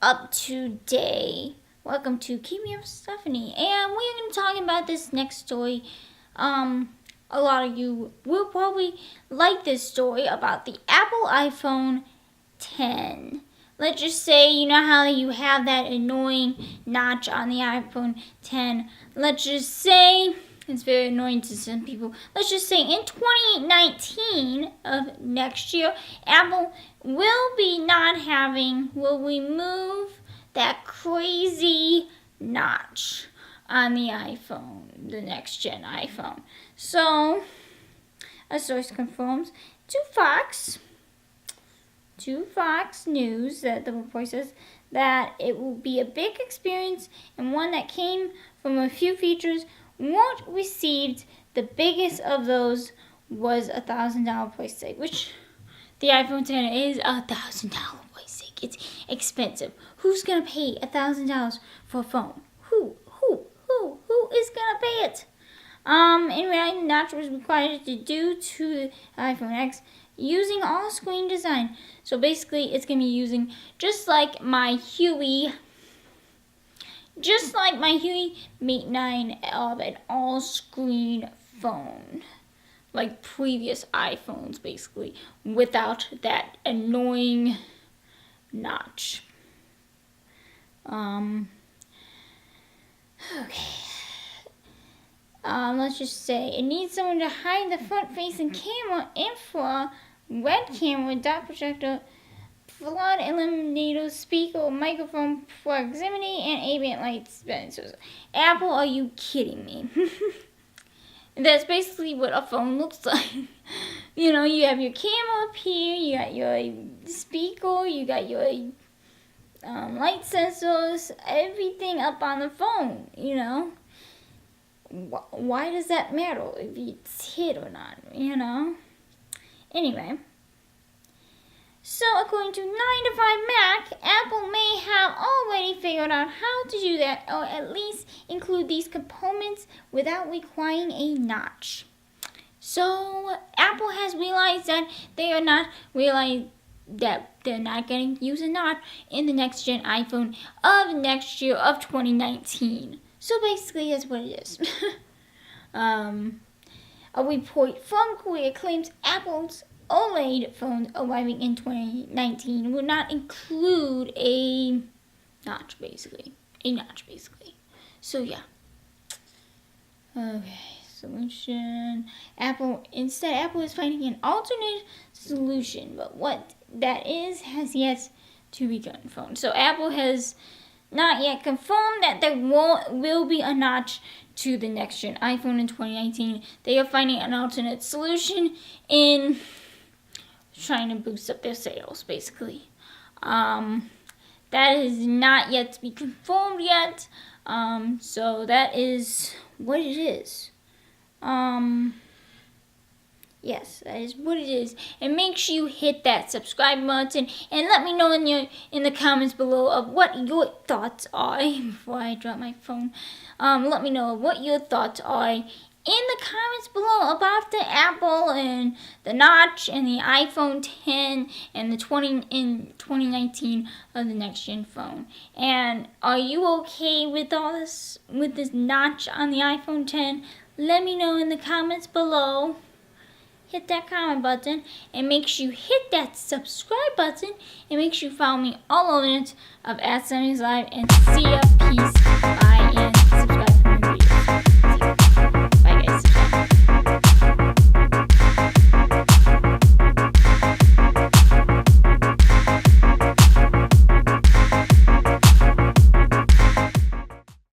up today? Welcome to Keep Me Up Stephanie, and we're going to be talking about this next story. A lot of you will probably like this story about the Apple iPhone 10. Let's just say, you know how you have that annoying notch on the iPhone 10. Let's just say it's very annoying to some people. Let's just say in 2019 of next year, Apple will remove that crazy notch on the iPhone, the next gen iPhone. So, a source confirms to Fox News that the report says that it will be a big experience and one that came from a few features won't received. The biggest of those was $1,000 price tag, which the iPhone 10 is $1,000 price tag. It's expensive. Who's gonna pay $1,000 for a phone? Who is gonna pay it? In reality, the notch was required to do to the iPhone X using all-screen design. So basically, it's gonna be using just like my Huey Mate 9 of an all-screen phone, like previous iPhones, basically, without that annoying notch. Okay. Let's just say it needs someone to hide the front-facing camera, infrared camera, dot projector, flood eliminator, speaker, microphone, proximity, and ambient light sensors. Apple, are you kidding me? That's basically what a phone looks like. You know, you have your camera up here, you got your speaker, you got your light sensors, everything up on the phone, you know. Why does that matter if it's hit or not, you know? Anyway. So, according to 9to5Mac, Apple may have already figured out how to do that, or at least include these components without requiring a notch. So, Apple has realized that they're not going to use a notch in the next gen iPhone of next year of 2019. So basically, that's what it is. A report from Korea claims Apple's OLED phones arriving in 2019 will not include a notch, basically. So yeah. Okay, solution. Apple is finding an alternate solution, but what that is has yet to be confirmed. So Apple has not yet confirmed that there will be a notch to the next gen iPhone in 2019. They are finding an alternate solution in trying to boost up their sales, basically. That is not yet to be confirmed yet. So that is what it is. Yes, that is what it is. And make sure you hit that subscribe button and let me know in the comments below of what your thoughts are. Before I drop my phone, let me know what your thoughts are in the comments below about the Apple and the notch and the iPhone 10 and the 2019 of the next gen phone. And are you okay with all this, with this notch on the iPhone 10? Let me know in the comments below. Hit that comment button and make sure you hit that subscribe button and make sure you follow me all over it of @Stephanie'sLive and see ya. Peace. Bye.